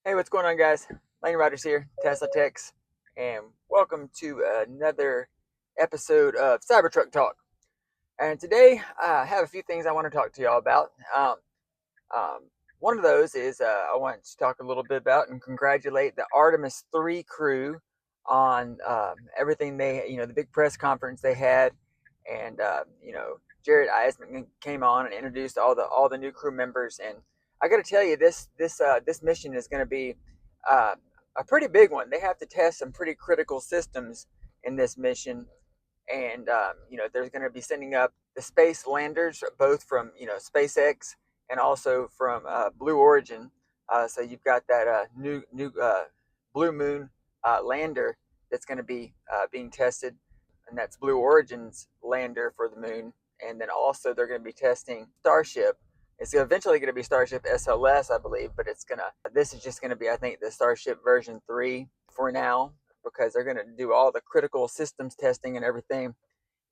Hey, what's going on, guys? Lane Riders here, Tesla Techs, and welcome to another episode of Cybertruck Talk. And today, I have a few things I want to talk to y'all about. Um, One of those is I want to talk a little bit about and congratulate the Artemis 3 crew on everything the big press conference they had, and Jared Eisman came on and introduced all the new crew members. And I got to tell you, this mission is going to be uh, a pretty big one. They have to test some pretty critical systems in this mission, and there's going to be sending up the space landers, both from SpaceX and also from Blue Origin. So you've got that new Blue Moon lander that's going to be being tested, and that's Blue Origin's lander for the moon. And then also they're going to be testing Starship. It's eventually going to be Starship SLS, I believe, but this is just going to be, I think, the Starship version 3 for now, because they're going to do all the critical systems testing and everything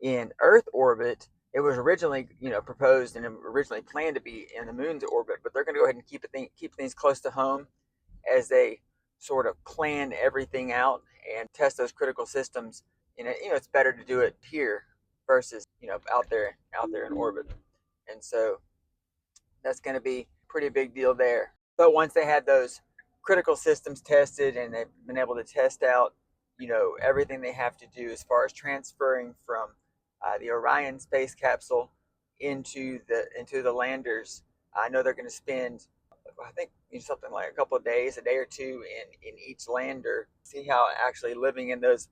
in Earth orbit. It was originally, proposed and originally planned to be in the moon's orbit, but they're going to go ahead and keep things close to home as they sort of plan everything out and test those critical systems. It's better to do it here versus out there in orbit, and so that's going to be a pretty big deal there. But once they had those critical systems tested and they've been able to test out, everything they have to do as far as transferring from the Orion space capsule into the landers. I know they're going to spend, I think, something like a couple of days, a day or two in each lander. See how actually living in those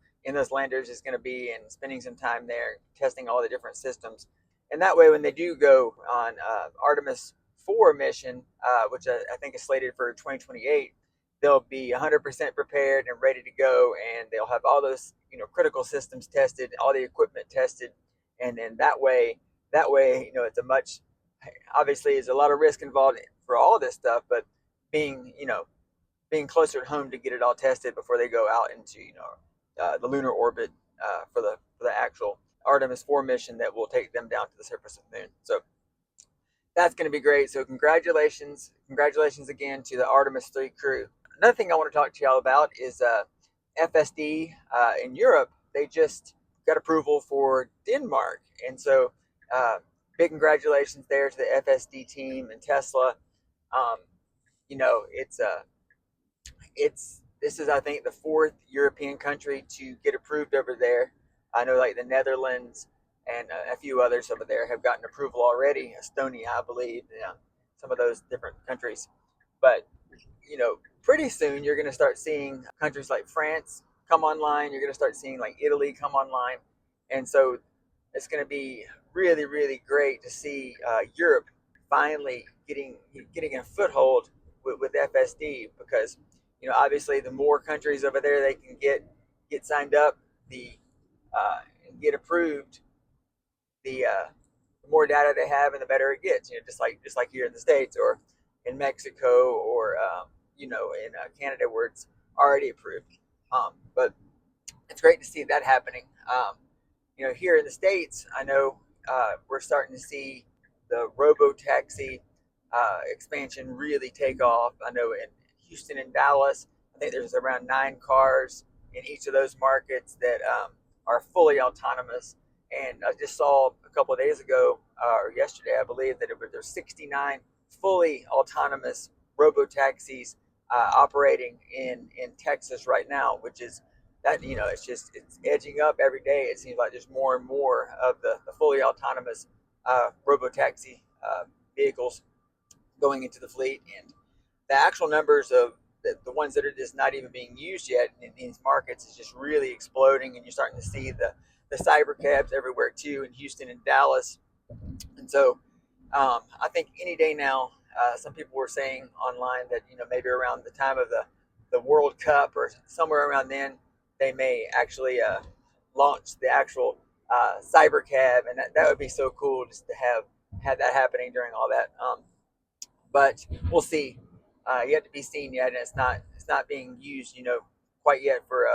landers is going to be, and spending some time there testing all the different systems. And that way, when they do go on Artemis 4 mission, which I think is slated for 2028, they'll be 100% prepared and ready to go, and they'll have all those critical systems tested, all the equipment tested, and then that way it's a much, obviously there's a lot of risk involved for all of this stuff, but being closer at home to get it all tested before they go out into the lunar orbit for the actual Artemis 4 mission that will take them down to the surface of the moon. So that's going to be great. So congratulations again to the Artemis 3 crew. Another thing I want to talk to y'all about is FSD in Europe. They just got approval for Denmark, and so big congratulations there to the FSD team and Tesla. Um, it's this is, I think, the fourth European country to get approved over there. I know, like, the Netherlands and a few others over there have gotten approval already. Estonia, I believe, some of those different countries. But pretty soon you're going to start seeing countries like France come online. You're going to start seeing like Italy come online, and so it's going to be really, really great to see Europe finally getting a foothold with FSD, because obviously the more countries over there they can get signed up, the and get approved, the more data they have and the better it gets. Just like here in the States, or in Mexico, or in Canada, where it's already approved. But it's great to see that happening. Here in the States, I know we're starting to see the Robotaxi expansion really take off. I know in Houston and Dallas, I think there's around 9 cars in each of those markets that are fully autonomous. And I just saw a couple of days ago, or yesterday, I believe, that there's 69 fully autonomous robotaxis operating in Texas right now, which is that it's edging up every day. It seems like there's more and more of the fully autonomous robotaxi vehicles going into the fleet, and the actual numbers of the ones that are just not even being used yet in these markets is just really exploding. And you're starting to see the Cybercabs everywhere too, in Houston and Dallas. And so I think any day now, some people were saying online that maybe around the time of the World Cup or somewhere around then, they may actually launch the actual Cybercab, and that would be so cool just to have that happening during all that. But we'll see. Yet to be seen yet, and it's not being used quite yet for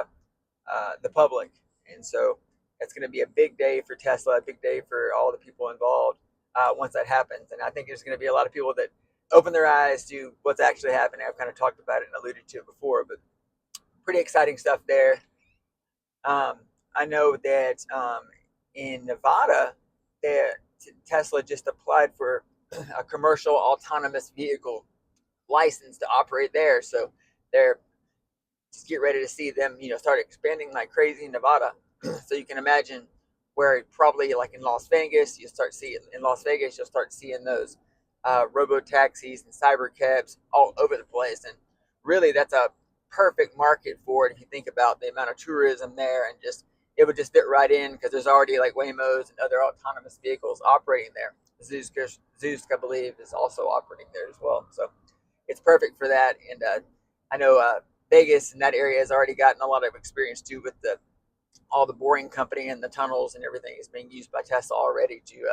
the public. And so it's going to be a big day for Tesla, a big day for all the people involved once that happens. And I think there's going to be a lot of people that open their eyes to what's actually happening. I've kind of talked about it and alluded to it before, but pretty exciting stuff there. Um, I know that in Nevada, that Tesla just applied for a commercial autonomous vehicle license to operate there. So they're just get ready to see them, start expanding like crazy in Nevada. So you can imagine where probably like in Las Vegas, you'll start seeing those Robotaxis and Cybercabs all over the place. And really, that's a perfect market for it if you think about the amount of tourism there, and just it would just fit right in because there's already like Waymos and other autonomous vehicles operating there. Zoosk, I believe, is also operating there as well. So it's perfect for that. And I know Vegas and that area has already gotten a lot of experience too with all the boring company and the tunnels and everything is being used by Tesla already to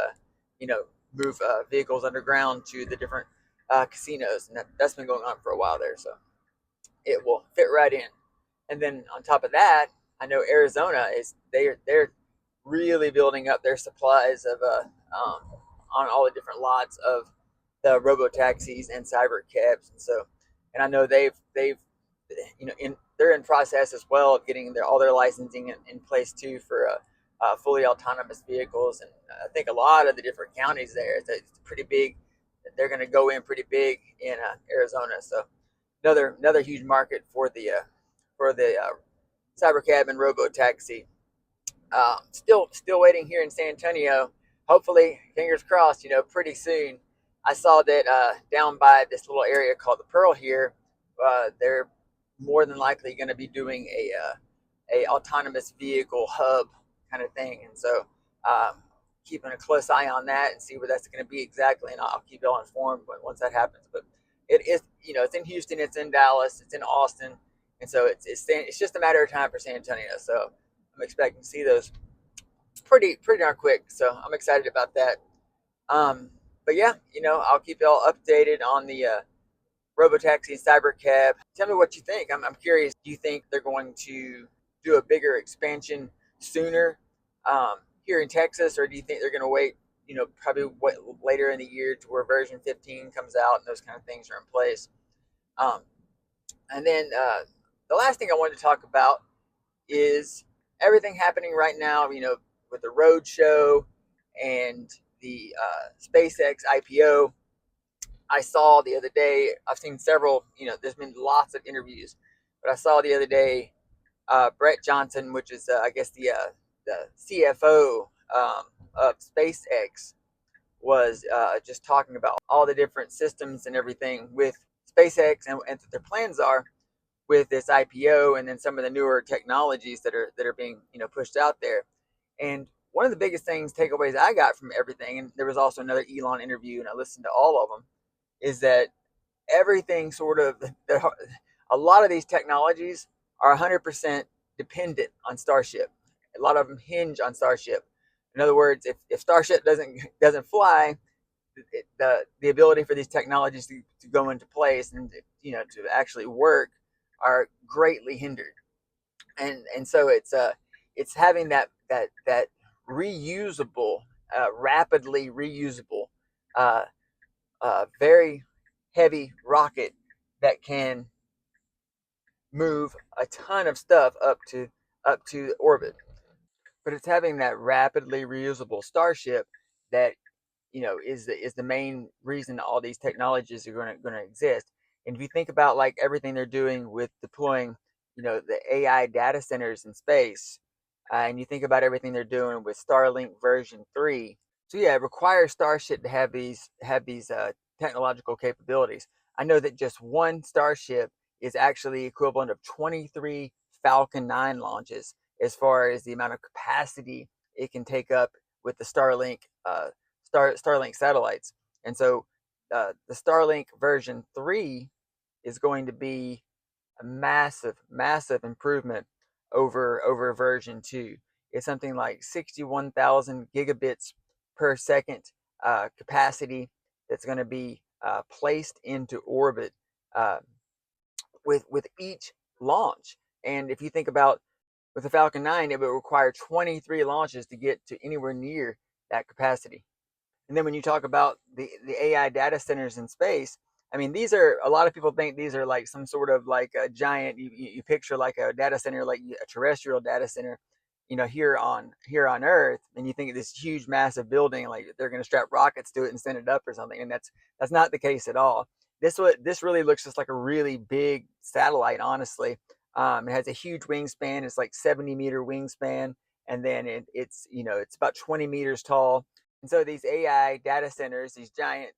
move vehicles underground to the different casinos, and that's been going on for a while there. So it will fit right in. And then on top of that, I know Arizona is they're really building up their supplies of on all the different lots of the Robotaxis and Cybercabs, and I know they've they're in process as well of getting all their licensing in place too for fully autonomous vehicles, and I think a lot of the different counties there. It's pretty big. They're going to go in pretty big in Arizona, so another huge market for the Cybercab and Robotaxi. Still waiting here in San Antonio. Hopefully, fingers crossed. Pretty soon. I saw that down by this little area called the Pearl here. They're more than likely going to be doing a autonomous vehicle hub kind of thing, and so keeping a close eye on that and see where that's going to be exactly, and I'll keep y'all informed once that happens. But it is, it's in Houston, it's in Dallas, it's in Austin, and so it's just a matter of time for San Antonio. So I'm expecting to see those pretty darn quick. So I'm excited about that. But yeah, I'll keep y'all updated on the Robotaxi and Cybercab. Tell me what you think. I'm curious. Do you think they're going to do a bigger expansion sooner here in Texas, or do you think they're going to wait? Probably later in the year to where version 15 comes out and those kind of things are in place. And then the last thing I wanted to talk about is everything happening right now. With the road show and the SpaceX IPO. I saw the other day, I've seen several, there's been lots of interviews, but I saw the other day Brett Johnson, which is, I guess, the CFO of SpaceX, was just talking about all the different systems and everything with SpaceX and their plans are with this IPO, and then some of the newer technologies that are being pushed out there. And one of the biggest takeaways I got from everything, and there was also another Elon interview, and I listened to all of them, is that everything a lot of these technologies are 100% dependent on Starship. A lot of them hinge on Starship. In other words, if Starship doesn't fly, the ability for these technologies to go into place and to actually work are greatly hindered. And so it's having that reusable, rapidly reusable, very heavy rocket that can move a ton of stuff up to orbit. But it's having that rapidly reusable Starship that is the main reason all these technologies are going to exist. And if you think about like everything they're doing with deploying, the AI data centers in space, and you think about everything they're doing with Starlink version 3. So yeah, it requires Starship to have these technological capabilities. I know that just one Starship is actually equivalent of 23 Falcon 9 launches as far as the amount of capacity it can take up with the Starlink satellites. And so the Starlink version 3 is going to be a massive improvement over version 2. It's something like 61,000 gigabits per second capacity that's going to be placed into orbit uh, with each launch. And if you think about with the Falcon 9, it would require 23 launches to get to anywhere near that capacity. And then when you talk about the AI data centers in space, I mean, these are, a lot of people think these are like some sort of like a giant, you picture like a data center, like a terrestrial data center, here on Earth, and you think of this huge, massive building, like they're going to strap rockets to it and send it up or something, and that's not the case at all. This really looks just like a really big satellite, honestly. It has a huge wingspan. It's like 70-meter wingspan, and then it's about 20 meters tall. And so these AI data centers, these giant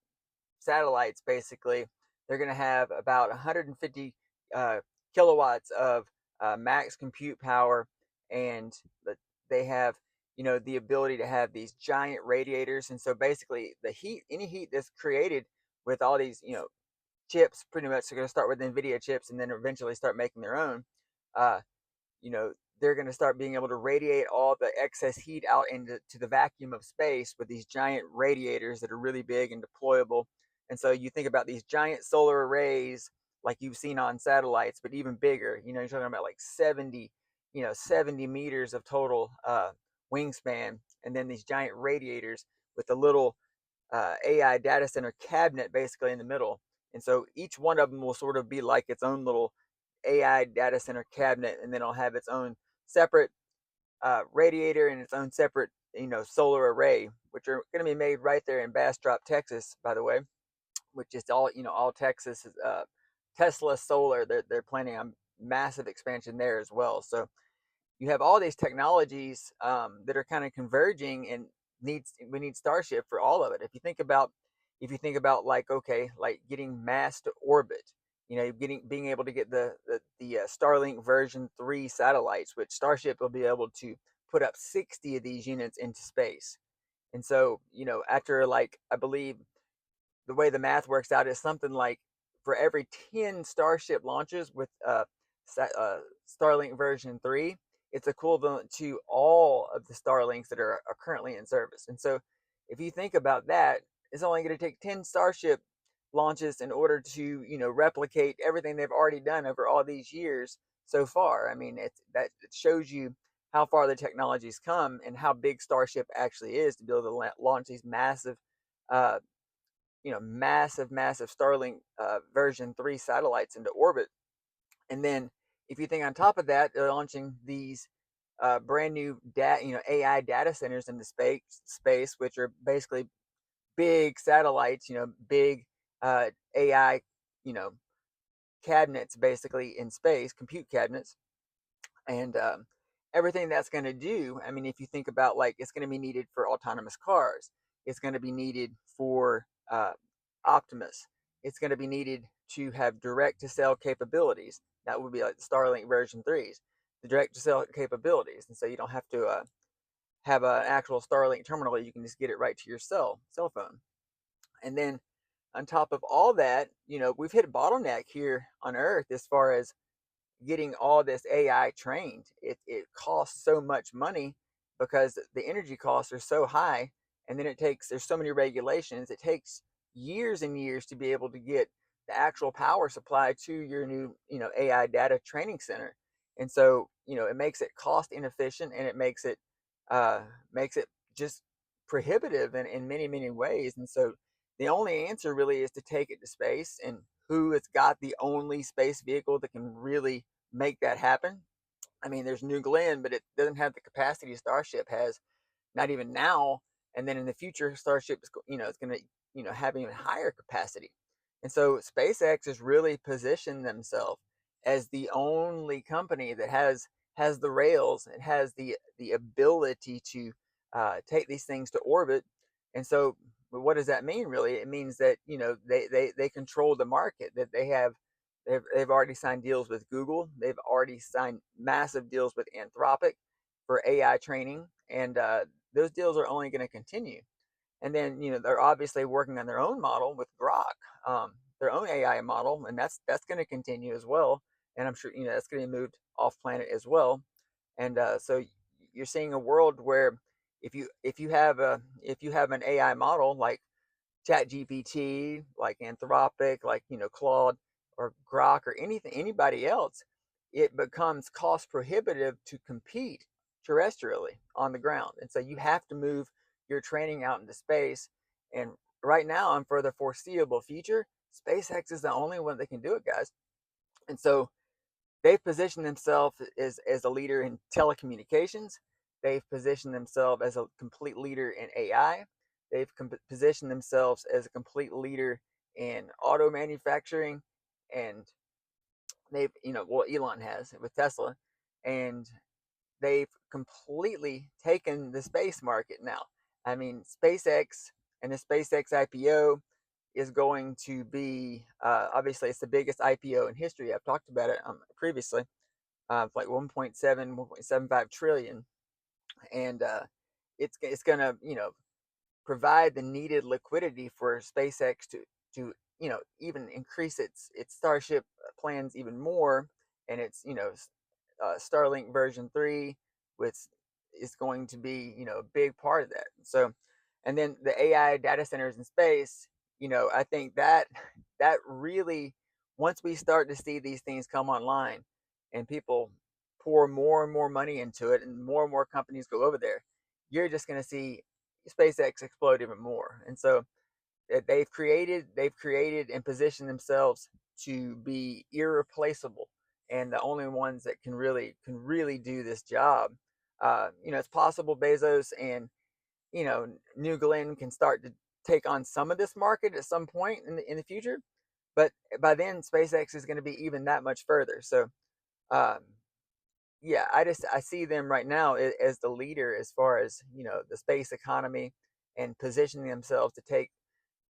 satellites, basically, they're going to have about 150 uh, kilowatts of max compute power, and they have the ability to have these giant radiators. And so basically, any heat that's created with all these chips, pretty much, they're going to start with NVIDIA chips and then eventually start making their own. Uh, you know, they're going to start being able to radiate all the excess heat out into the vacuum of space with these giant radiators that are really big and deployable. And so you think about these giant solar arrays like you've seen on satellites, but even bigger. You're talking about like 70 meters of total wingspan, and then these giant radiators with a little AI data center cabinet basically in the middle. And so each one of them will sort of be like its own little AI data center cabinet, and then it'll have its own separate radiator and its own separate solar array, which are going to be made right there in Bastrop, Texas, by the way, which is all Texas is Tesla Solar. They're planning on massive expansion there as well. So you have all these technologies that are kind of converging, and we need Starship for all of it. If you think about like, okay, like getting mass to orbit, being able to get the Starlink version 3 satellites, which Starship will be able to put up 60 of these units into space. And so after, like, I believe the way the math works out is something like, for every 10 Starship launches with Starlink version 3, it's equivalent to all of the Starlinks that are currently in service. And so if you think about that, it's only going to take 10 Starship launches in order to replicate everything they've already done over all these years so far. I mean, it shows you how far the technology's come and how big Starship actually is to be able to launch these massive uh, massive Starlink version 3 satellites into orbit. And then if you think on top of that, they're launching these brand new AI data centers into space, which are basically big satellites, big AI, you know, cabinets basically in space, compute cabinets, and everything that's going to do. I mean, if you think about, like, it's going to be needed for autonomous cars, it's going to be needed for Optimus, it's going to be needed to have direct to cell capabilities. That would be like the Starlink version 3s, the direct to cell capabilities. And so you don't have to have an actual Starlink terminal, you can just get it right to your cell phone. And then on top of all that, we've hit a bottleneck here on Earth as far as getting all this AI trained. It costs so much money because the energy costs are so high, and then there's so many regulations. It takes years and years to be able to get the actual power supply to your new AI data training center. And so it makes it cost inefficient, and it makes it just prohibitive in many ways. And so the only answer really is to take it to space. And who has got the only space vehicle that can really make that happen? I mean, there's New Glenn, but it doesn't have the capacity Starship has, not even now. And then in the future, Starship is, it's going to, have even higher capacity. And so SpaceX has really positioned themselves as the only company that has the rails and has the ability to take these things to orbit. And so, what does that mean, really? It means that they control the market. That they've already signed deals with Google. They've already signed massive deals with Anthropic for AI training, and those deals are only going to continue. And then they're obviously working on their own model with Grok, their own AI model, and that's going to continue as well. And I'm sure that's going to be moved off planet as well. And so you're seeing a world where if you have an AI model like ChatGPT, like Anthropic, like Claude or Grok or anybody else, it becomes cost prohibitive to compete terrestrially on the ground. And so you have to move your training out into space. And right now, and for the foreseeable future, SpaceX is the only one that can do it, guys. And so they've positioned themselves as a leader in telecommunications. They've positioned themselves as a complete leader in AI. They've positioned themselves as a complete leader in auto manufacturing, and they've, well, Elon has with Tesla, and they've completely taken the space market now. I mean, SpaceX and the SpaceX IPO is going to be, obviously, it's the biggest IPO in history. I've talked about it previously, like 1.7, 1.75 trillion. And it's going to, provide the needed liquidity for SpaceX to even increase its Starship plans even more, and its Starlink version 3 with is going to be a big part of that. So, and then the AI data centers in space, I think that really, once we start to see these things come online and people pour more and more money into it and more companies go over there, you're just going to see SpaceX explode even more. And so they've created and positioned themselves to be irreplaceable and the only ones that can really do this job. It's possible Bezos and New Glenn can start to take on some of this market at some point in the future, but by then SpaceX is going to be even that much further. So um, yeah, I see them right now as the leader as far as the space economy, and positioning themselves to take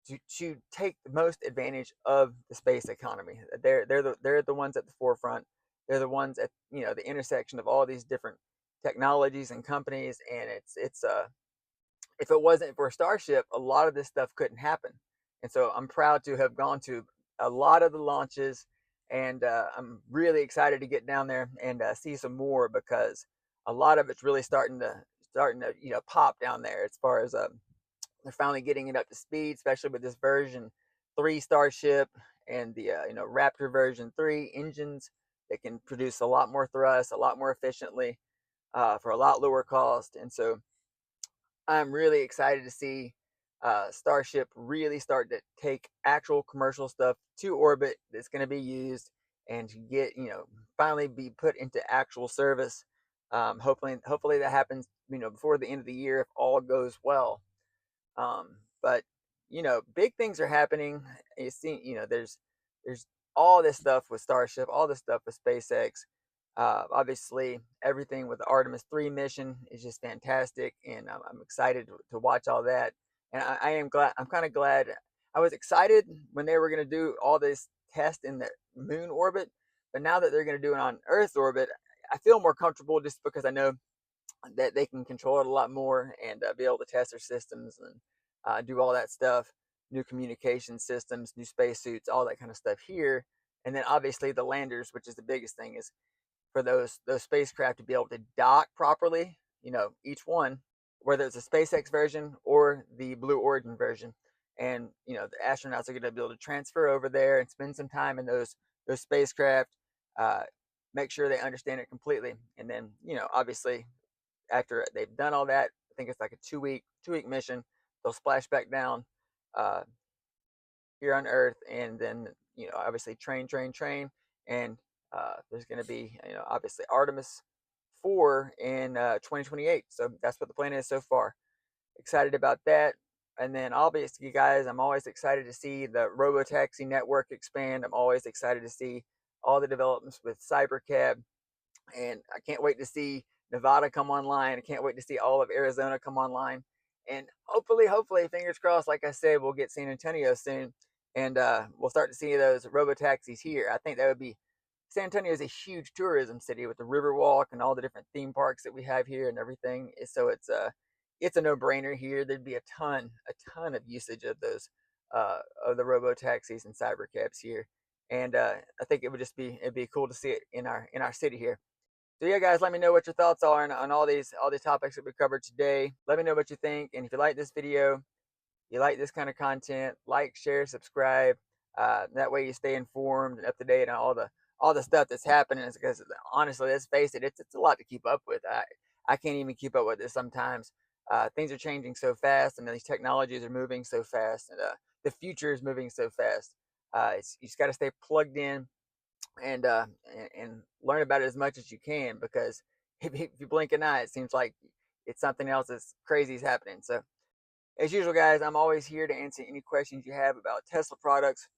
the most advantage of the space economy. They're the ones at the forefront. They're the ones at the intersection of all these different technologies and companies. And it's if it wasn't for Starship, a lot of this stuff couldn't happen. And so I'm proud to have gone to a lot of the launches, and I'm really excited to get down there and see some more, because a lot of it's really starting to pop down there as far as they're finally getting it up to speed, especially with this version 3 Starship and the Raptor version 3 engines that can produce a lot more thrust, a lot more efficiently, for a lot lower cost. And so I'm really excited to see Starship really start to take actual commercial stuff to orbit that's going to be used, and to get finally be put into actual service. Hopefully that happens before the end of the year if all goes well. But big things are happening. You see, there's all this stuff with Starship, all this stuff with SpaceX. Obviously, everything with the Artemis 3 mission is just fantastic, and I'm excited to watch all that. And I am glad. I'm kind of glad. I was excited when they were going to do all this test in the moon orbit, but now that they're going to do it on Earth orbit, I feel more comfortable, just because I know that they can control it a lot more, and be able to test their systems and do all that stuff, new communication systems, new spacesuits, all that kind of stuff here. And then obviously the landers, which is the biggest thing, is for those spacecraft to be able to dock properly. Each one, whether it's a SpaceX version or the Blue Origin version, and the astronauts are going to be able to transfer over there and spend some time in those spacecraft, uh, make sure they understand it completely, and then obviously after they've done all that, I think it's like a two week mission. They'll splash back down uh, here on Earth, and then obviously train, and there's going to be obviously Artemis 4 in 2028. So that's what the plan is so far. Excited about that. And then obviously, guys, I'm always excited to see the Robotaxi network expand. I'm always excited to see all the developments with Cybercab, and I can't wait to see Nevada come online. I can't wait to see all of Arizona come online, and hopefully, fingers crossed. Like I said, we'll get San Antonio soon, and we'll start to see those robo taxis here. I think that would be. San Antonio is a huge tourism city with the Riverwalk and all the different theme parks that we have here and everything. So it's a no brainer here. There'd be a ton of usage of those of the robo taxis and cybercabs here, and I think it'd be cool to see it in our city here. So yeah, guys, let me know what your thoughts are on all these topics that we covered today. Let me know what you think, and if you like this video, you like this kind of content, like, share, subscribe. That way you stay informed and up to date on all the stuff that's happening. Because honestly, let's face it, it's a lot to keep up with. I can't even keep up with this sometimes. Things are changing so fast, and these technologies are moving so fast, and the future is moving so fast. You just got to stay plugged in and, and learn about it as much as you can, because if you blink an eye, it seems like it's something else that's crazy is happening. So, as usual, guys, I'm always here to answer any questions you have about Tesla products,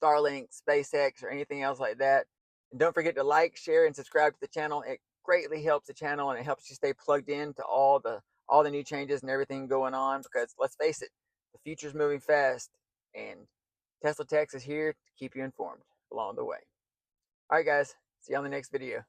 Starlink, SpaceX, or anything else like that. And don't forget to like, share, and subscribe to the channel. It greatly helps the channel, and it helps you stay plugged in to all the new changes and everything going on. Because let's face it, the future's moving fast, and Tesla Tech is here to keep you informed along the way. All right, guys. See you on the next video.